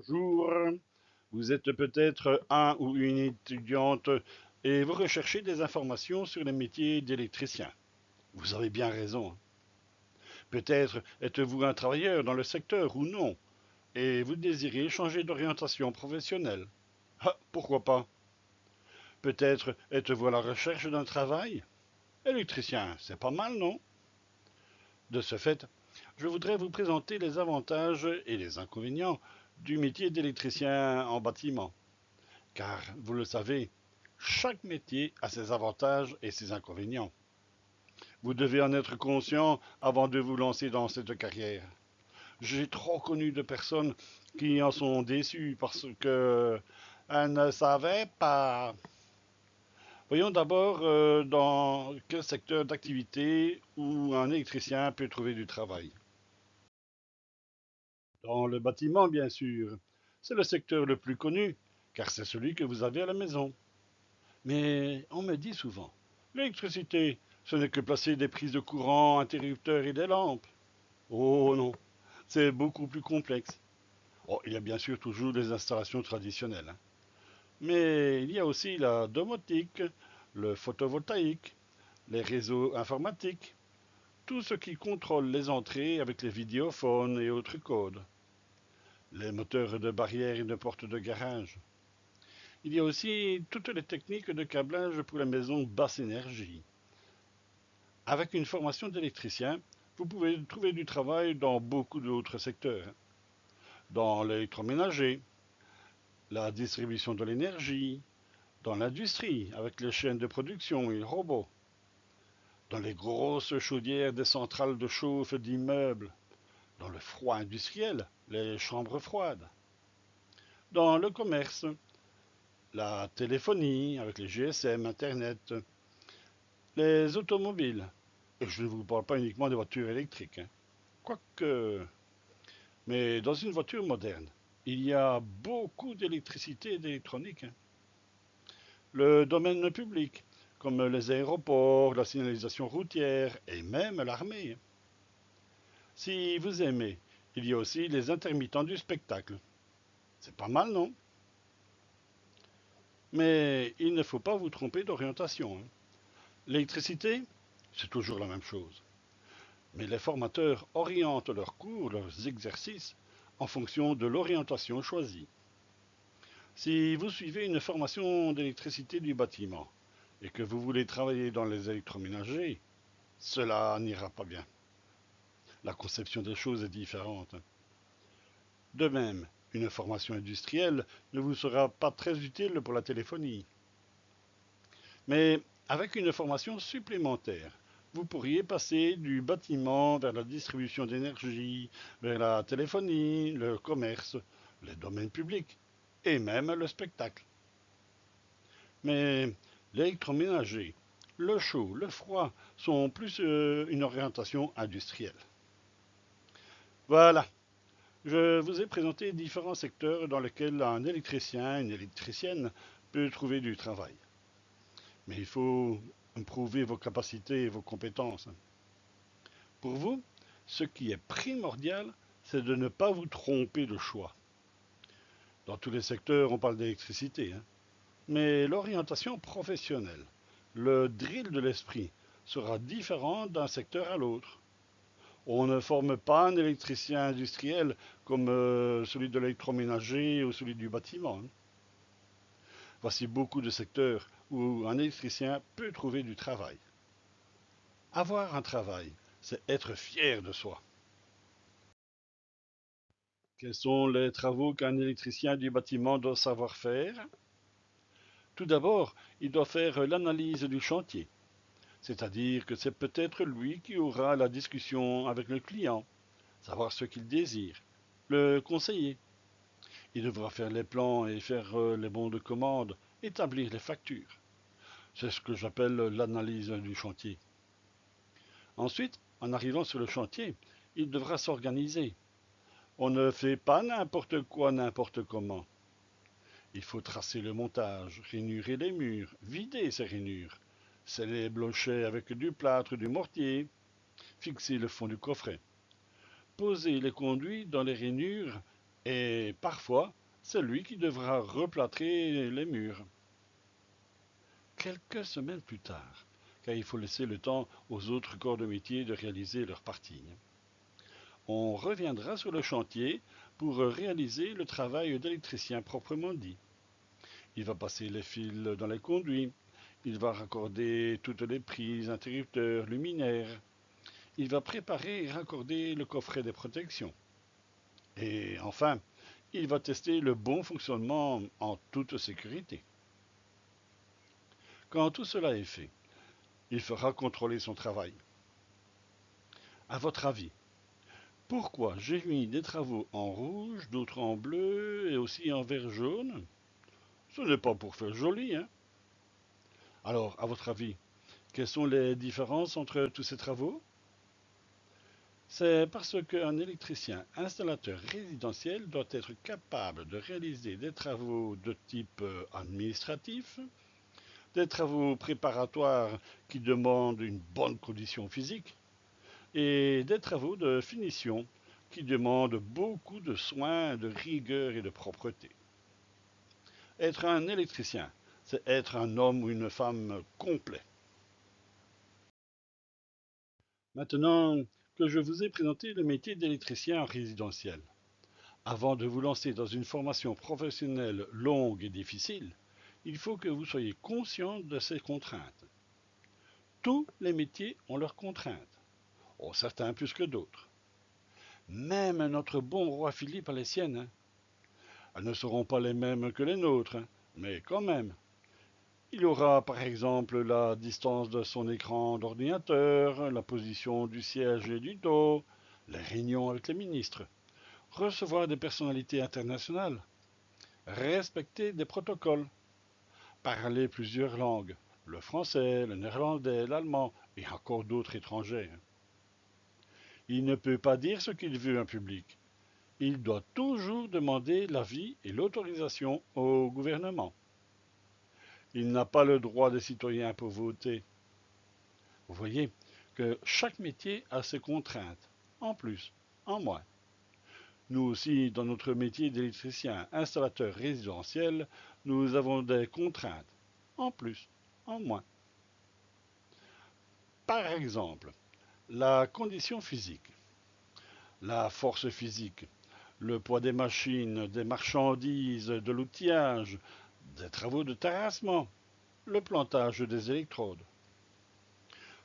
Bonjour, vous êtes peut-être un ou une étudiante et vous recherchez des informations sur les métiers d'électricien. Vous avez bien raison. Peut-être êtes-vous un travailleur dans le secteur ou non et vous désirez changer d'orientation professionnelle. Ah, pourquoi pas? Peut-être êtes-vous à la recherche d'un travail? Électricien, c'est pas mal, non? De ce fait, je voudrais vous présenter les avantages et les inconvénients du métier d'électricien en bâtiment. Car, vous le savez, chaque métier a ses avantages et ses inconvénients. Vous devez en être conscient avant de vous lancer dans cette carrière. J'ai trop connu de personnes qui en sont déçues parce que elles ne savaient pas. Voyons d'abord dans quel secteur d'activité où un électricien peut trouver du travail. Dans le bâtiment, bien sûr. C'est le secteur le plus connu, car c'est celui que vous avez à la maison. Mais on me dit souvent, l'électricité, ce n'est que placer des prises de courant, interrupteurs et des lampes. Oh non, c'est beaucoup plus complexe. Oh, il y a bien sûr toujours des installations traditionnelles, hein. Mais il y a aussi la domotique, le photovoltaïque, les réseaux informatiques, tout ce qui contrôle les entrées avec les vidéophones et autres codes, les moteurs de barrières et de portes de garage. Il y a aussi toutes les techniques de câblage pour les maisons basse énergie. Avec une formation d'électricien, vous pouvez trouver du travail dans beaucoup d'autres secteurs. Dans l'électroménager, la distribution de l'énergie, dans l'industrie, avec les chaînes de production et les robots, dans les grosses chaudières des centrales de chauffe d'immeubles, dans le froid industriel, les chambres froides, dans le commerce, la téléphonie, avec les GSM, Internet, les automobiles. Et je ne vous parle pas uniquement des voitures électriques, hein. Quoique, mais dans une voiture moderne, il y a beaucoup d'électricité et d'électronique, hein. Le domaine public, comme les aéroports, la signalisation routière et même l'armée. Si vous aimez, il y a aussi les intermittents du spectacle. C'est pas mal, non? Mais il ne faut pas vous tromper d'orientation, hein. L'électricité, c'est toujours la même chose. Mais les formateurs orientent leurs cours, leurs exercices, en fonction de l'orientation choisie. Si vous suivez une formation d'électricité du bâtiment et que vous voulez travailler dans les électroménagers, cela n'ira pas bien. La conception des choses est différente. De même, une formation industrielle ne vous sera pas très utile pour la téléphonie. Mais avec une formation supplémentaire, vous pourriez passer du bâtiment vers la distribution d'énergie, vers la téléphonie, le commerce, les domaines publics et même le spectacle. Mais l'électroménager, le chaud, le froid sont plus une orientation industrielle. Voilà, je vous ai présenté différents secteurs dans lesquels un électricien, une électricienne peut trouver du travail. Mais il faut prouver vos capacités et vos compétences. Pour vous, ce qui est primordial, c'est de ne pas vous tromper de choix. Dans tous les secteurs, on parle d'électricité, hein. Mais l'orientation professionnelle, le drill de l'esprit, sera différent d'un secteur à l'autre. On ne forme pas un électricien industriel comme celui de l'électroménager ou celui du bâtiment, hein. Voici beaucoup de secteurs où un électricien peut trouver du travail. Avoir un travail, c'est être fier de soi. Quels sont les travaux qu'un électricien du bâtiment doit savoir faire? Tout d'abord, il doit faire l'analyse du chantier, c'est-à-dire que c'est peut-être lui qui aura la discussion avec le client, savoir ce qu'il désire, le conseiller. Il devra faire les plans et faire les bons de commande, établir les factures. C'est ce que j'appelle l'analyse du chantier. Ensuite, en arrivant sur le chantier, il devra s'organiser. On ne fait pas n'importe quoi, n'importe comment. Il faut tracer le montage, rainurer les murs, vider ces rainures, sceller les blochets avec du plâtre, du mortier, fixer le fond du coffret, poser les conduits dans les rainures Et parfois, c'est lui qui devra replâtrer les murs. Quelques semaines plus tard, car il faut laisser le temps aux autres corps de métier de réaliser leur partie. On reviendra sur le chantier pour réaliser le travail d'électricien proprement dit. Il va passer les fils dans les conduits, il va raccorder toutes les prises, interrupteurs, luminaires, il va préparer et raccorder le coffret de protection. Et enfin, il va tester le bon fonctionnement en toute sécurité. Quand tout cela est fait, il fera contrôler son travail. À votre avis, pourquoi j'ai mis des travaux en rouge, d'autres en bleu et aussi en vert jaune? Ce n'est pas pour faire joli, hein? Alors, à votre avis, quelles sont les différences entre tous ces travaux? C'est parce qu'un électricien installateur résidentiel doit être capable de réaliser des travaux de type administratif, des travaux préparatoires qui demandent une bonne condition physique et des travaux de finition qui demandent beaucoup de soins, de rigueur et de propreté. Être un électricien, c'est être un homme ou une femme complet. Maintenant que je vous ai présenté le métier d'électricien résidentiel, avant de vous lancer dans une formation professionnelle longue et difficile, il faut que vous soyez conscient de ces contraintes. Tous les métiers ont leurs contraintes, certains plus que d'autres. Même notre bon roi Philippe a les siennes, hein. Elles ne seront pas les mêmes que les nôtres, hein, mais quand même. Il aura par exemple la distance de son écran d'ordinateur, la position du siège et du dos, les réunions avec les ministres, recevoir des personnalités internationales, respecter des protocoles, parler plusieurs langues, le français, le néerlandais, l'allemand et encore d'autres étrangers. Il ne peut pas dire ce qu'il veut en public. Il doit toujours demander l'avis et l'autorisation au gouvernement. Il n'a pas le droit des citoyens pour voter. Vous voyez que chaque métier a ses contraintes, en plus, en moins. Nous aussi, dans notre métier d'électricien installateur résidentiel, nous avons des contraintes, en plus, en moins. Par exemple, la condition physique, la force physique, le poids des machines, des marchandises, de l'outillage, des travaux de terrassement, le plantage des électrodes.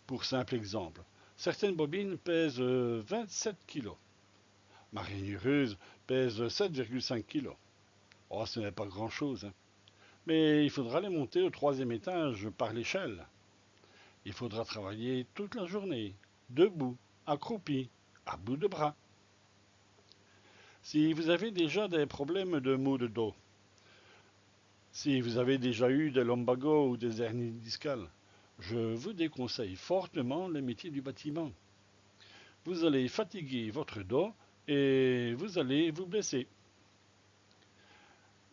Pour simple exemple, certaines bobines pèsent 27 kg. Ma rainireuse pèse 7,5 kg. Oh, ce n'est pas grand-chose, hein. Mais il faudra les monter au troisième étage par l'échelle. Il faudra travailler toute la journée, debout, accroupi, à bout de bras. Si vous avez déjà des problèmes de maux de dos, si vous avez déjà eu des lumbagos ou des hernies discales, je vous déconseille fortement les métiers du bâtiment. Vous allez fatiguer votre dos et vous allez vous blesser.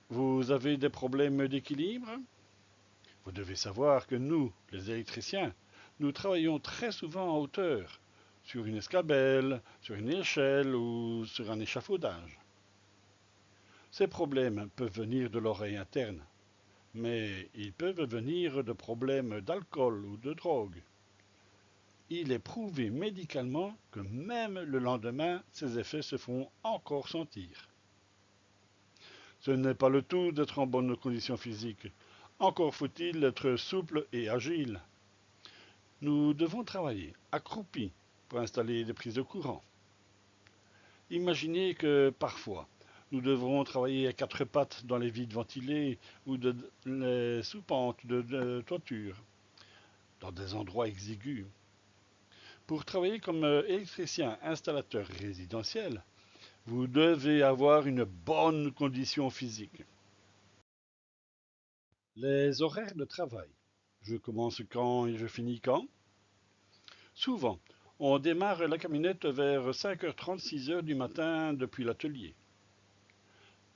Vous avez des problèmes d'équilibre? Vous devez savoir que nous, les électriciens, nous travaillons très souvent en hauteur, sur une escabelle, sur une échelle ou sur un échafaudage. Ces problèmes peuvent venir de l'oreille interne, mais ils peuvent venir de problèmes d'alcool ou de drogue. Il est prouvé médicalement que même le lendemain, ces effets se font encore sentir. Ce n'est pas le tout d'être en bonne condition physique. Encore faut-il être souple et agile. Nous devons travailler accroupis pour installer des prises de courant. Imaginez que parfois, nous devrons travailler à quatre pattes dans les vides ventilés ou les sous-pentes de toiture, dans des endroits exigus. Pour travailler comme électricien installateur résidentiel, vous devez avoir une bonne condition physique. Les horaires de travail. Je commence quand et je finis quand? Souvent, on démarre la camionnette vers 5h30, 6h du matin depuis l'atelier.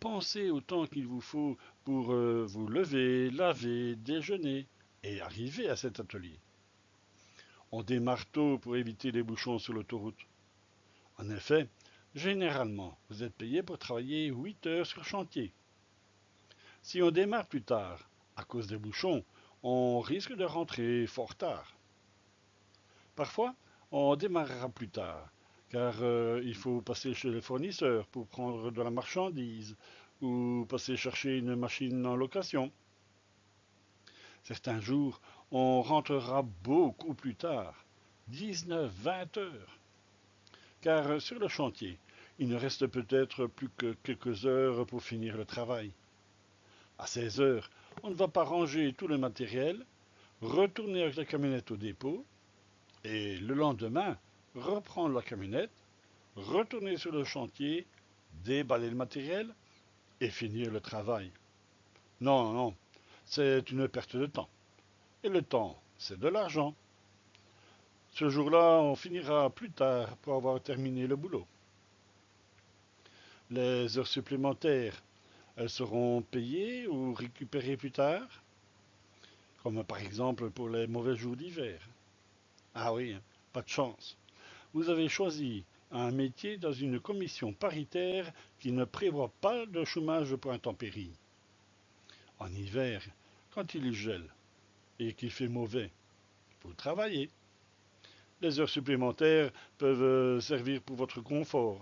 Pensez au temps qu'il vous faut pour vous lever, laver, déjeuner et arriver à cet atelier. On démarre tôt pour éviter les bouchons sur l'autoroute. En effet, Généralement, vous êtes payé pour travailler 8 heures sur chantier. Si on démarre plus tard, à cause des bouchons, on risque de rentrer fort tard. Parfois, on démarrera plus tard, car il faut passer chez le fournisseur pour prendre de la marchandise ou passer chercher une machine en location. Certains jours, on rentrera beaucoup plus tard, 19-20 heures, car sur le chantier, il ne reste peut-être plus que quelques heures pour finir le travail. À 16 heures, on ne va pas ranger tout le matériel, retourner avec la camionnette au dépôt, et le lendemain, reprendre la camionnette, retourner sur le chantier, déballer le matériel et finir le travail. Non, non, c'est une perte de temps. Et le temps, c'est de l'argent. Ce jour-là, on finira plus tard pour avoir terminé le boulot. Les heures supplémentaires, elles seront payées ou récupérées plus tard, comme par exemple pour les mauvais jours d'hiver. Ah oui, pas de chance. Vous avez choisi un métier dans une commission paritaire qui ne prévoit pas de chômage pour intempéries. En hiver, quand il gèle et qu'il fait mauvais, vous travaillez. Les heures supplémentaires peuvent servir pour votre confort,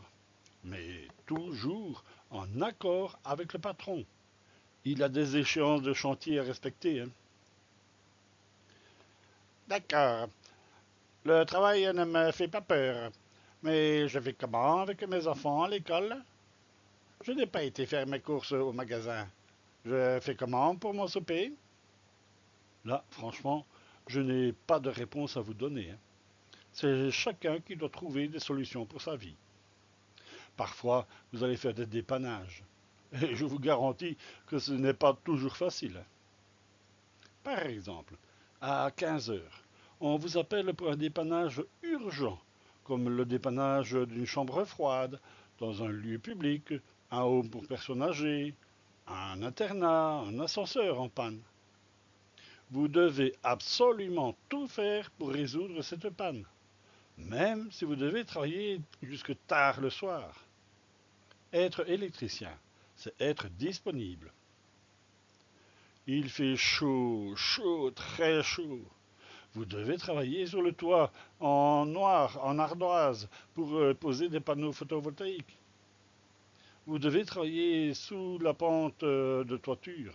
mais toujours en accord avec le patron. Il a des échéances de chantier à respecter, hein. D'accord, le travail ne me fait pas peur, mais je fais comment avec mes enfants à l'école? Je n'ai pas été faire mes courses au magasin. Je fais comment pour mon souper? Là, franchement, je n'ai pas de réponse à vous donner, hein. C'est chacun qui doit trouver des solutions pour sa vie. Parfois, vous allez faire des dépannages. Et je vous garantis que ce n'est pas toujours facile. Par exemple, à 15 heures, on vous appelle pour un dépannage urgent, comme le dépannage d'une chambre froide, dans un lieu public, un home pour personnes âgées, un internat, un ascenseur en panne. Vous devez absolument tout faire pour résoudre cette panne, même si vous devez travailler jusque tard le soir. Être électricien, c'est être disponible. Il fait chaud, chaud, très chaud. Vous devez travailler sur le toit en noir, en ardoise, pour poser des panneaux photovoltaïques. Vous devez travailler sous la pente de toiture.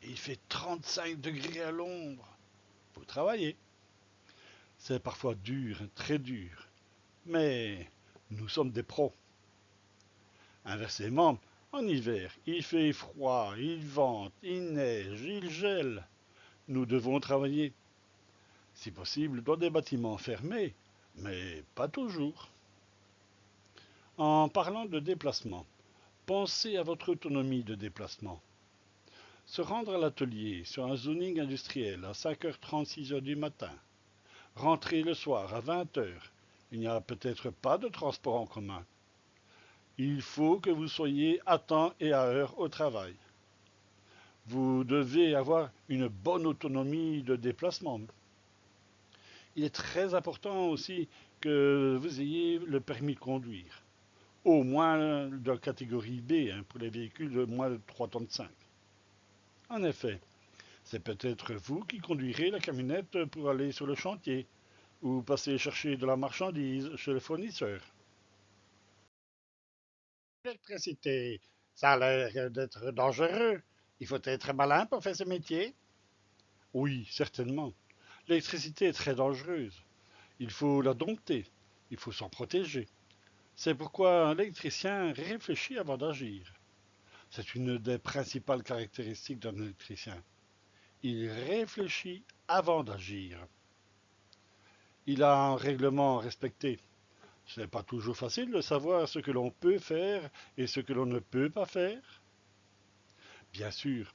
Il fait 35 degrés à l'ombre. Vous travaillez. C'est parfois dur, très dur. Mais nous sommes des pros. Inversement, en hiver, il fait froid, il vente, il neige, il gèle. Nous devons travailler, si possible, dans des bâtiments fermés, mais pas toujours. En parlant de déplacement, pensez à votre autonomie de déplacement. Se rendre à l'atelier sur un zoning industriel à 5h30, 6h du matin, rentrer le soir à 20h, il n'y a peut-être pas de transport en commun. Il faut que vous soyez à temps et à heure au travail. Vous devez avoir une bonne autonomie de déplacement. Il est très important aussi que vous ayez le permis de conduire, au moins de catégorie B, hein, pour les véhicules de moins de 3 tonnes 5. En effet, c'est peut-être vous qui conduirez la camionnette pour aller sur le chantier ou passer chercher de la marchandise chez le fournisseur. L'électricité, ça a l'air d'être dangereux. Il faut être malin pour faire ce métier. Oui, certainement. L'électricité est très dangereuse. Il faut la dompter. Il faut s'en protéger. C'est pourquoi un électricien réfléchit avant d'agir. C'est une des principales caractéristiques d'un électricien. Il réfléchit avant d'agir. Il a un règlement à respecter. Ce n'est pas toujours facile de savoir ce que l'on peut faire et ce que l'on ne peut pas faire. Bien sûr,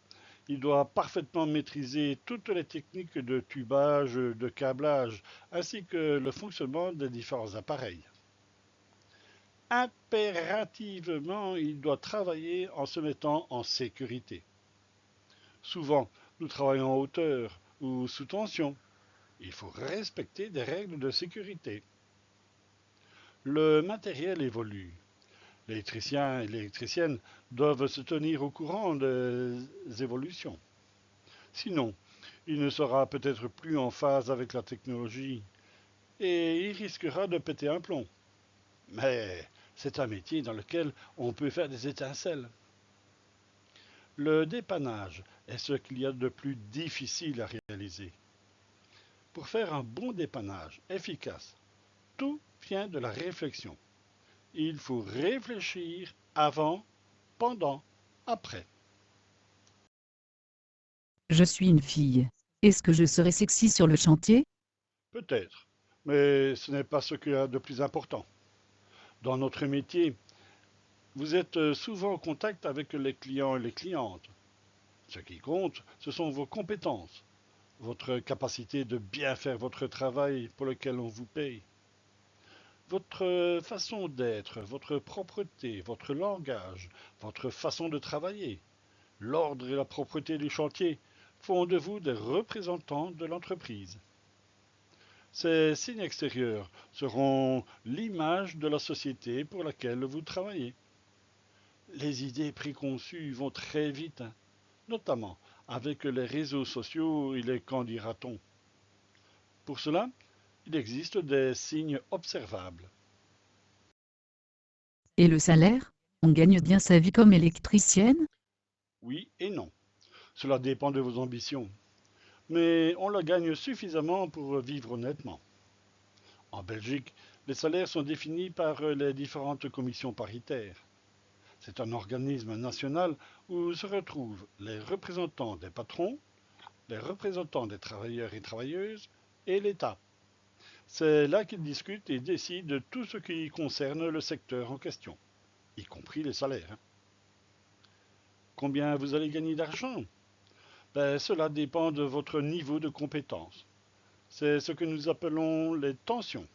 il doit parfaitement maîtriser toutes les techniques de tubage, de câblage, ainsi que le fonctionnement des différents appareils. Impérativement, il doit travailler en se mettant en sécurité. Souvent, nous travaillons en hauteur ou sous tension. Il faut respecter des règles de sécurité. Le matériel évolue. L'électricien et l'électricienne doivent se tenir au courant des évolutions. Sinon, il ne sera peut-être plus en phase avec la technologie et il risquera de péter un plomb. Mais c'est un métier dans lequel on peut faire des étincelles. Le dépannage est ce qu'il y a de plus difficile à réaliser. Pour faire un bon dépannage efficace, tout vient de la réflexion. Il faut réfléchir avant, pendant, après. Je suis une fille. Est-ce que je serai sexy sur le chantier? Peut-être, mais ce n'est pas ce qu'il y a de plus important. Dans notre métier, vous êtes souvent en contact avec les clients et les clientes. Ce qui compte, ce sont vos compétences, votre capacité de bien faire votre travail pour lequel on vous paye, votre façon d'être, votre propreté, votre langage, votre façon de travailler. L'ordre et la propreté du chantier font de vous des représentants de l'entreprise. Ces signes extérieurs seront l'image de la société pour laquelle vous travaillez. Les idées préconçues vont très vite, hein, notamment avec les réseaux sociaux et les qu'en dira-t-on. Pour cela, il existe des signes observables. Et le salaire? On gagne bien sa vie comme électricienne? Oui et non. Cela dépend de vos ambitions. Mais on la gagne suffisamment pour vivre honnêtement. En Belgique, les salaires sont définis par les différentes commissions paritaires. C'est un organisme national où se retrouvent les représentants des patrons, les représentants des travailleurs et travailleuses et l'État. C'est là qu'ils discutent et décident de tout ce qui concerne le secteur en question, y compris les salaires, hein. Combien vous allez gagner d'argent? Ben, cela dépend de votre niveau de compétence. C'est ce que nous appelons les tensions.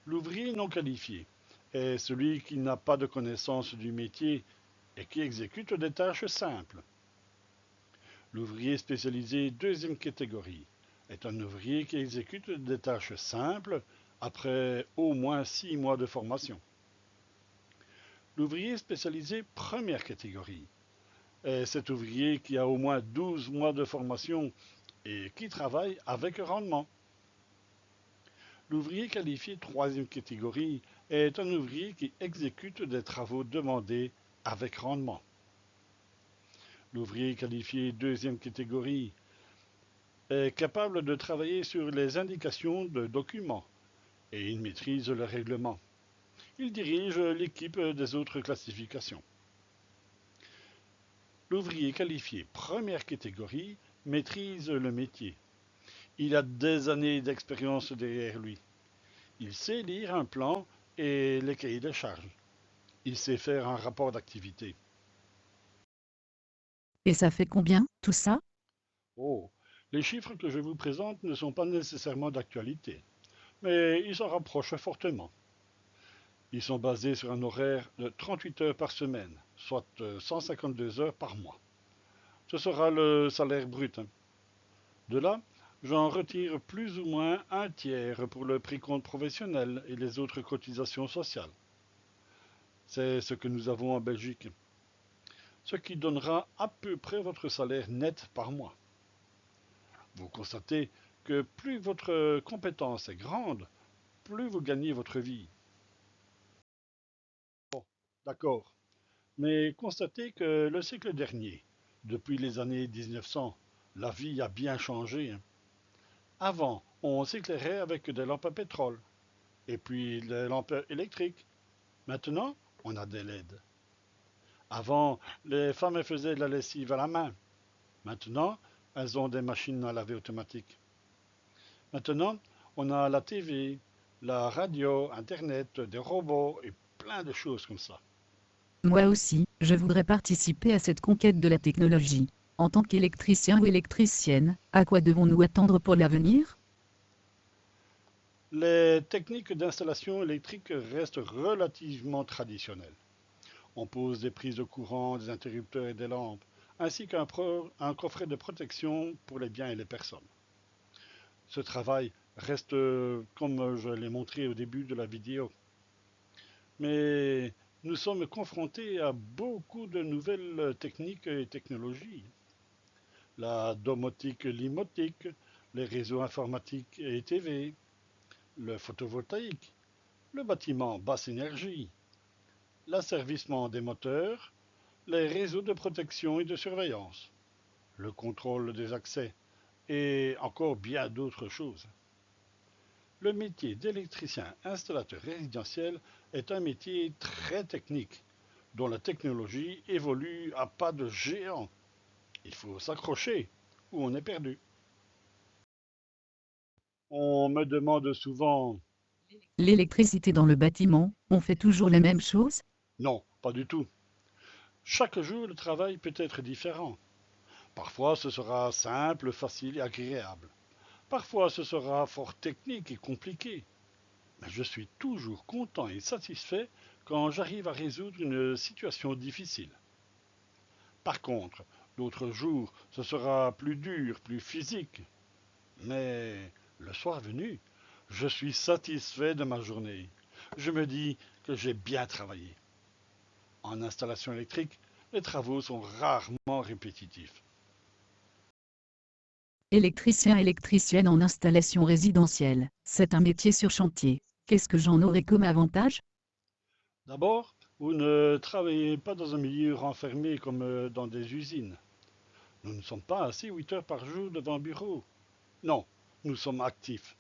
L'ouvrier non qualifié est celui qui n'a pas de connaissance du métier et qui exécute des tâches simples. L'ouvrier spécialisé deuxième catégorie est un ouvrier qui exécute des tâches simples après au moins 6 mois de formation. L'ouvrier spécialisé première catégorie est cet ouvrier qui a au moins 12 mois de formation et qui travaille avec rendement. L'ouvrier qualifié troisième catégorie est un ouvrier qui exécute des travaux demandés avec rendement. L'ouvrier qualifié deuxième catégorie est capable de travailler sur les indications de documents et il maîtrise le règlement. Il dirige l'équipe des autres classifications. L'ouvrier qualifié première catégorie maîtrise le métier. Il a des années d'expérience derrière lui. Il sait lire un plan et les cahiers de charges. Il sait faire un rapport d'activité. Et ça fait combien, tout ça? Oh, les chiffres que je vous présente ne sont pas nécessairement d'actualité, mais ils s'en rapprochent fortement. Ils sont basés sur un horaire de 38 heures par semaine, soit 152 heures par mois. Ce sera le salaire brut, hein. De là, j'en retire plus ou moins un tiers pour le précompte professionnel et les autres cotisations sociales. C'est ce que nous avons en Belgique, ce qui donnera à peu près votre salaire net par mois. Vous constatez que plus votre compétence est grande, plus vous gagnez votre vie. Bon, d'accord. Mais constatez que le siècle dernier, depuis les années 1900, la vie a bien changé, hein. Avant, on s'éclairait avec des lampes à pétrole, et puis des lampes électriques. Maintenant, on a des LED. Avant, les femmes faisaient de la lessive à la main. Maintenant, elles ont des machines à laver automatiques. Maintenant, on a la TV, la radio, Internet, des robots et plein de choses comme ça. Moi aussi, je voudrais participer à cette conquête de la technologie. En tant qu'électricien ou électricienne, à quoi devons-nous attendre pour l'avenir? Les techniques d'installation électrique restent relativement traditionnelles. On pose des prises de courant, des interrupteurs et des lampes, ainsi qu'un coffret de protection pour les biens et les personnes. Ce travail reste comme je l'ai montré au début de la vidéo. Mais nous sommes confrontés à beaucoup de nouvelles techniques et technologies. La domotique limotique, les réseaux informatiques et TV, le photovoltaïque, le bâtiment basse énergie, l'asservissement des moteurs, les réseaux de protection et de surveillance, le contrôle des accès et encore bien d'autres choses. Le métier d'électricien installateur résidentiel est un métier très technique, dont la technologie évolue à pas de géant. Il faut s'accrocher ou on est perdu. On me demande souvent: L'électricité dans le bâtiment, on fait toujours les mêmes choses? non, pas du tout. Chaque jour, le travail peut être différent. Parfois, ce sera simple, facile et agréable. Parfois, ce sera fort technique et compliqué. Mais je suis toujours content et satisfait quand j'arrive à résoudre une situation difficile. Par contre, d'autres jours, ce sera plus dur, plus physique. Mais le soir venu, je suis satisfait de ma journée. Je me dis que j'ai bien travaillé. En installation électrique, les travaux sont rarement répétitifs. Électricien électricienne en installation résidentielle, c'est un métier sur chantier. Qu'est-ce que j'en aurai comme avantage? D'abord, vous ne travaillez pas dans un milieu renfermé comme dans des usines. Nous ne sommes pas assis 8 heures par jour devant un bureau. Non, nous sommes actifs.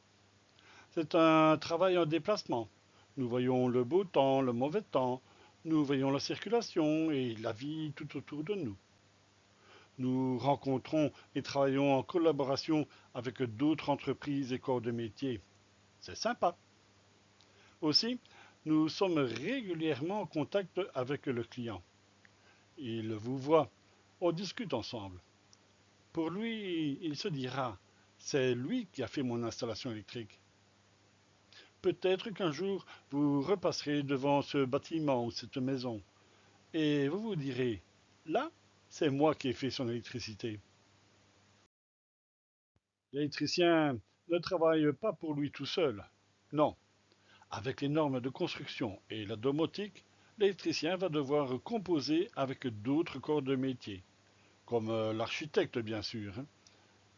C'est un travail en déplacement. Nous voyons le beau temps, le mauvais temps, nous voyons la circulation et la vie tout autour de nous. Nous rencontrons et travaillons en collaboration avec d'autres entreprises et corps de métier. C'est sympa. Aussi, nous sommes régulièrement en contact avec le client. Il vous voit, on discute ensemble. Pour lui, il se dira, c'est lui qui a fait mon installation électrique. Peut-être qu'un jour, vous repasserez devant ce bâtiment ou cette maison et vous vous direz, là, c'est moi qui ai fait son électricité. L'électricien ne travaille pas pour lui tout seul. Non, avec les normes de construction et la domotique, l'électricien va devoir composer avec d'autres corps de métier, comme l'architecte bien sûr, hein,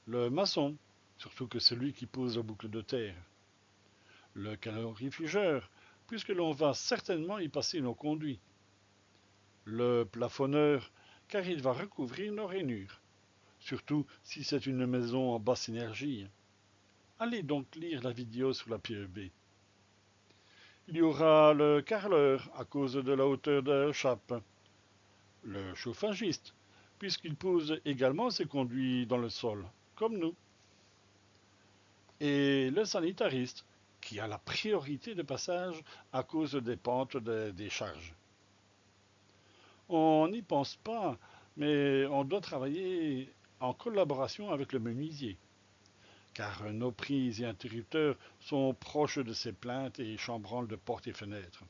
le maçon, surtout que c'est lui qui pose la boucle de terre, le calorifugeur, puisque l'on va certainement y passer nos conduits, le plafonneur, car il va recouvrir nos rainures, surtout si c'est une maison en basse énergie. Allez donc lire la vidéo sur la PEB. Il y aura le carreleur à cause de la hauteur de la chape, le chauffagiste, puisqu'il pose également ses conduits dans le sol, comme nous, et le sanitariste, qui a la priorité de passage à cause des pentes des charges. On n'y pense pas, mais on doit travailler en collaboration avec le menuisier, car nos prises et interrupteurs sont proches de ses plaintes et chambranles de portes et fenêtres.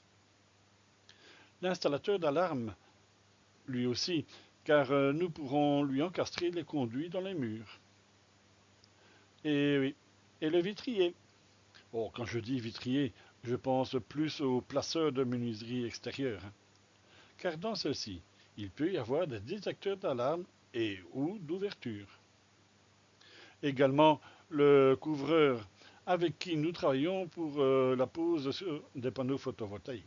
L'installateur d'alarme, lui aussi, car nous pourrons lui encastrer les conduits dans les murs. Et oui, et le vitrier. Oh, quand je dis vitrier, je pense plus aux placeurs de menuiserie extérieure, hein, car dans ceux-ci, il peut y avoir des détecteurs d'alarme et ou d'ouverture. Également le couvreur avec qui nous travaillons pour la pose des panneaux photovoltaïques.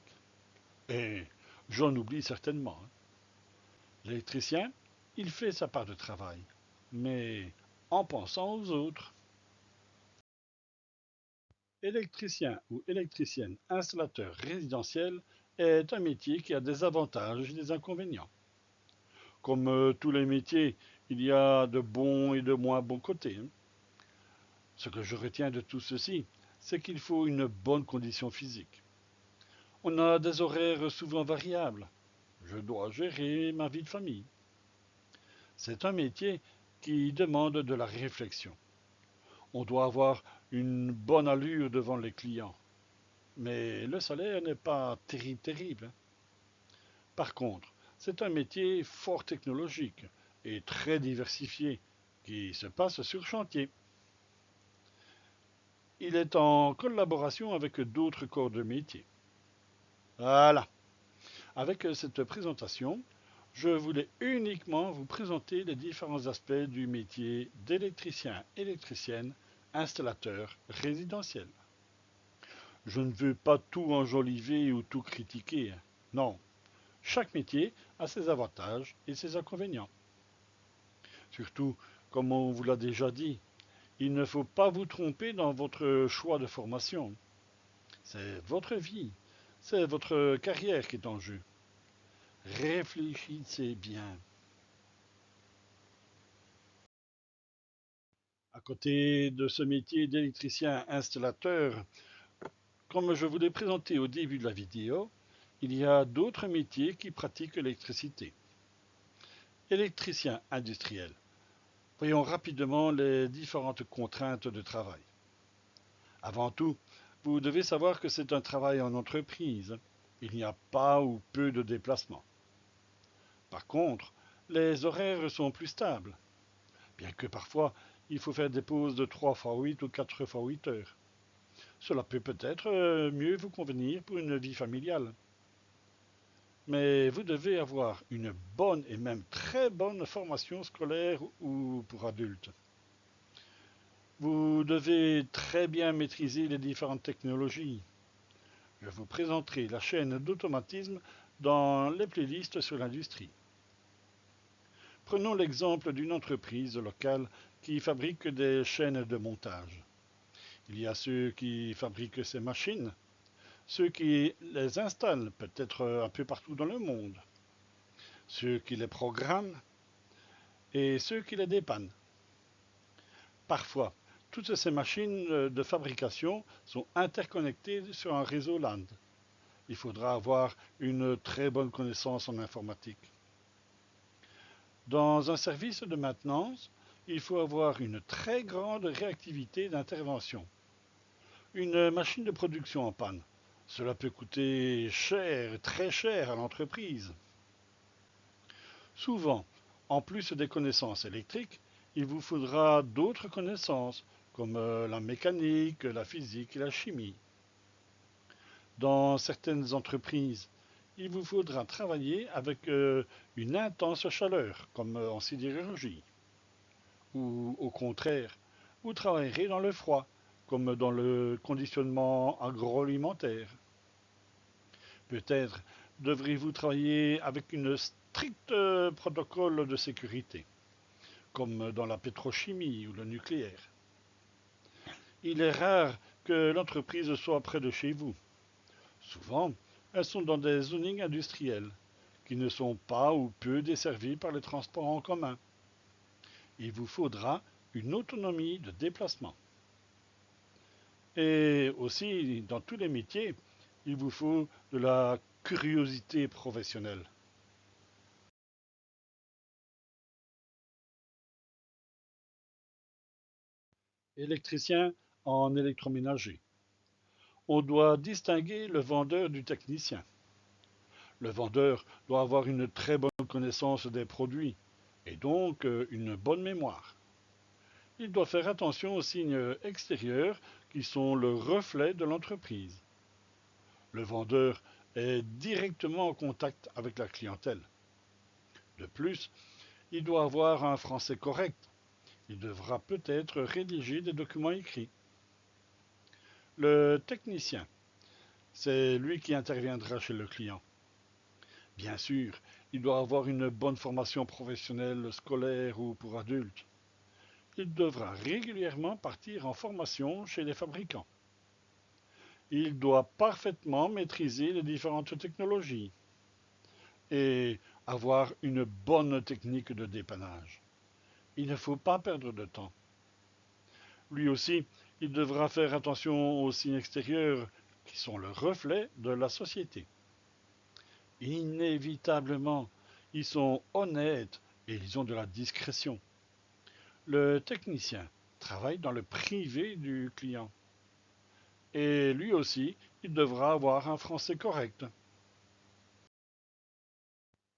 Et j'en oublie certainement, hein. L'électricien, il fait sa part de travail, mais en pensant aux autres. Électricien ou électricienne installateur résidentiel est un métier qui a des avantages et des inconvénients. Comme tous les métiers, il y a de bons et de moins bons côtés, hein. Ce que je retiens de tout ceci, c'est qu'il faut une bonne condition physique. On a des horaires souvent variables. Je dois gérer ma vie de famille. C'est un métier qui demande de la réflexion. On doit avoir une bonne allure devant les clients. Mais le salaire n'est pas terrible, hein. Par contre, c'est un métier fort technologique et très diversifié qui se passe sur chantier. Il est en collaboration avec d'autres corps de métier. Voilà. Avec cette présentation, je voulais uniquement vous présenter les différents aspects du métier d'électricien, électricienne, installateur résidentiel. Je ne veux pas tout enjoliver ou tout critiquer. Non, chaque métier a ses avantages et ses inconvénients. Surtout, comme on vous l'a déjà dit, il ne faut pas vous tromper dans votre choix de formation. C'est votre vie, c'est votre carrière qui est en jeu. Réfléchissez bien. À côté de ce métier d'électricien installateur, comme je vous l'ai présenté au début de la vidéo, il y a d'autres métiers qui pratiquent l'électricité. Électricien industriel. Voyons rapidement les différentes contraintes de travail. Avant tout, vous devez savoir que c'est un travail en entreprise. Il n'y a pas ou peu de déplacements. Par contre, les horaires sont plus stables, bien que parfois il faut faire des pauses de 3 fois 8 ou 4 fois 8 heures. Cela peut peut-être mieux vous convenir pour une vie familiale. Mais vous devez avoir une bonne et même très bonne formation scolaire ou pour adultes. Vous devez très bien maîtriser les différentes technologies. Je vous présenterai la chaîne d'automatisme dans les playlists sur l'industrie. Prenons l'exemple d'une entreprise locale qui fabrique des chaînes de montage. Il y a ceux qui fabriquent ces machines, ceux qui les installent peut-être un peu partout dans le monde, ceux qui les programment et ceux qui les dépannent. Parfois, toutes ces machines de fabrication sont interconnectées sur un réseau LAN. Il faudra avoir une très bonne connaissance en informatique. Dans un service de maintenance, il faut avoir une très grande réactivité d'intervention. Une machine de production en panne, cela peut coûter cher, très cher à l'entreprise. Souvent, en plus des connaissances électriques, il vous faudra d'autres connaissances, comme la mécanique, la physique et la chimie. Dans certaines entreprises, il vous faudra travailler avec une intense chaleur, comme en sidérurgie. Ou au contraire, vous travaillerez dans le froid, comme dans le conditionnement agroalimentaire. Peut-être devrez-vous travailler avec une stricte protocole de sécurité, comme dans la pétrochimie ou le nucléaire. Il est rare que l'entreprise soit près de chez vous. Souvent, elles sont dans des zonings industriels, qui ne sont pas ou peu desservis par les transports en commun. Il vous faudra une autonomie de déplacement. Et aussi, dans tous les métiers, il vous faut de la curiosité professionnelle. Électricien en électroménager. On doit distinguer le vendeur du technicien. Le vendeur doit avoir une très bonne connaissance des produits et donc une bonne mémoire. Il doit faire attention aux signes extérieurs qui sont le reflet de l'entreprise. Le vendeur est directement en contact avec la clientèle. De plus, il doit avoir un français correct. Il devra peut-être rédiger des documents écrits. Le technicien, c'est lui qui interviendra chez le client. Bien sûr, il doit avoir une bonne formation professionnelle, scolaire ou pour adultes. Il devra régulièrement partir en formation chez les fabricants. Il doit parfaitement maîtriser les différentes technologies et avoir une bonne technique de dépannage. Il ne faut pas perdre de temps. Lui aussi, il devra faire attention aux signes extérieurs qui sont le reflet de la société. Inévitablement, ils sont honnêtes et ils ont de la discrétion. Le technicien travaille dans le privé du client. Et lui aussi, il devra avoir un français correct.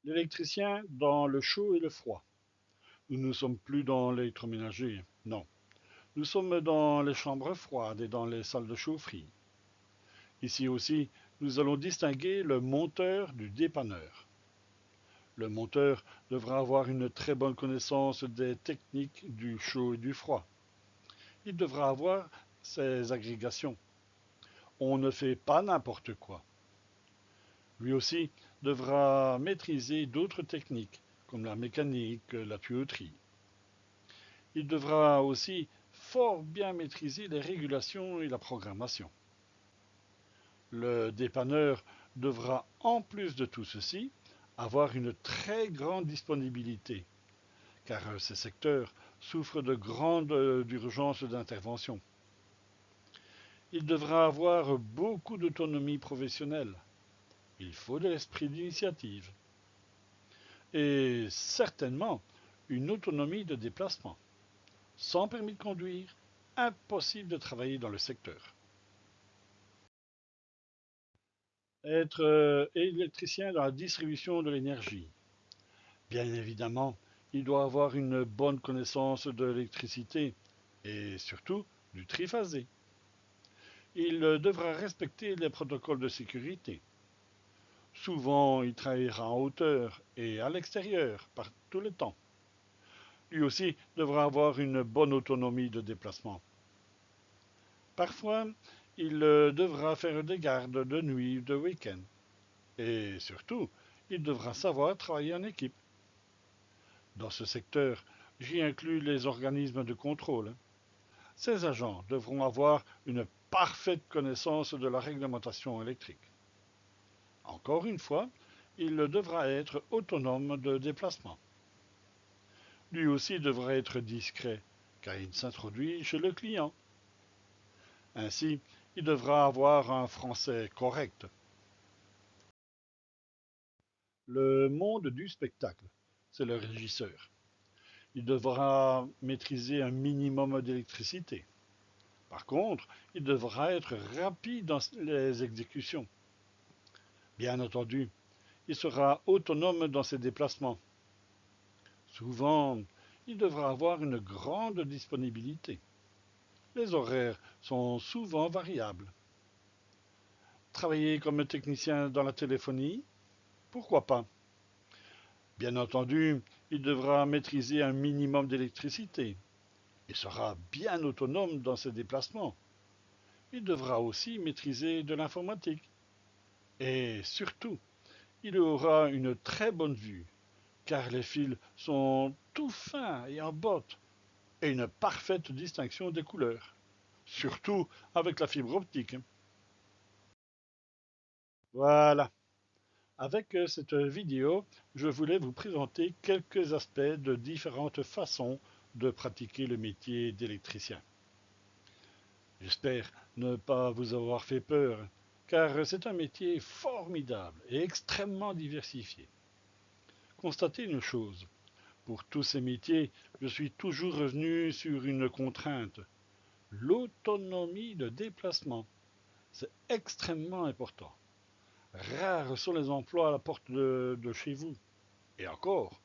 L'électricien dans le chaud et le froid. Nous ne sommes plus dans l'électroménager, non. Nous sommes dans les chambres froides et dans les salles de chaufferie. Ici aussi, nous allons distinguer le monteur du dépanneur. Le monteur devra avoir une très bonne connaissance des techniques du chaud et du froid. Il devra avoir ses agrégations. On ne fait pas n'importe quoi. Lui aussi devra maîtriser d'autres techniques, comme la mécanique, la tuyauterie. Il devra aussi fort bien maîtriser les régulations et la programmation. Le dépanneur devra, en plus de tout ceci, avoir une très grande disponibilité, car ces secteurs souffrent de grandes urgences d'intervention. Il devra avoir beaucoup d'autonomie professionnelle. Il faut de l'esprit d'initiative. Et certainement une autonomie de déplacement. Sans permis de conduire, impossible de travailler dans le secteur. Être électricien dans la distribution de l'énergie. Bien évidemment, il doit avoir une bonne connaissance de l'électricité et surtout du triphasé. Il devra respecter les protocoles de sécurité. Souvent, il travaillera en hauteur et à l'extérieur par tout le temps. Lui aussi devra avoir une bonne autonomie de déplacement. Parfois, il devra faire des gardes de nuit ou de week-end. Et surtout, il devra savoir travailler en équipe. Dans ce secteur, j'y inclus les organismes de contrôle. Ces agents devront avoir une parfaite connaissance de la réglementation électrique. Encore une fois, il devra être autonome de déplacement. Lui aussi devra être discret, car il s'introduit chez le client. Ainsi, il devra avoir un français correct. Le monde du spectacle, c'est le régisseur. Il devra maîtriser un minimum d'électricité. Par contre, il devra être rapide dans les exécutions. Bien entendu, il sera autonome dans ses déplacements. Souvent, il devra avoir une grande disponibilité. Les horaires sont souvent variables. Travailler comme technicien dans la téléphonie? Pourquoi pas? Bien entendu, il devra maîtriser un minimum d'électricité. Il sera bien autonome dans ses déplacements. Il devra aussi maîtriser de l'informatique. Et surtout, il aura une très bonne vue, car les fils sont tout fins et en botte, et une parfaite distinction des couleurs, surtout avec la fibre optique. Voilà. Avec cette vidéo, je voulais vous présenter quelques aspects de différentes façons de pratiquer le métier d'électricien. J'espère ne pas vous avoir fait peur, car c'est un métier formidable et extrêmement diversifié. Constatez une chose, pour tous ces métiers, je suis toujours revenu sur une contrainte, l'autonomie de déplacement. C'est extrêmement important. Rares sont les emplois à la porte de chez vous. Et encore,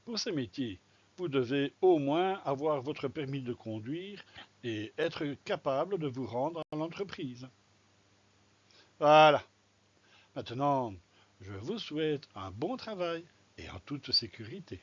pour ces métiers, vous devez au moins avoir votre permis de conduire et être capable de vous rendre à l'entreprise. Voilà. Maintenant, je vous souhaite un bon travail et en toute sécurité.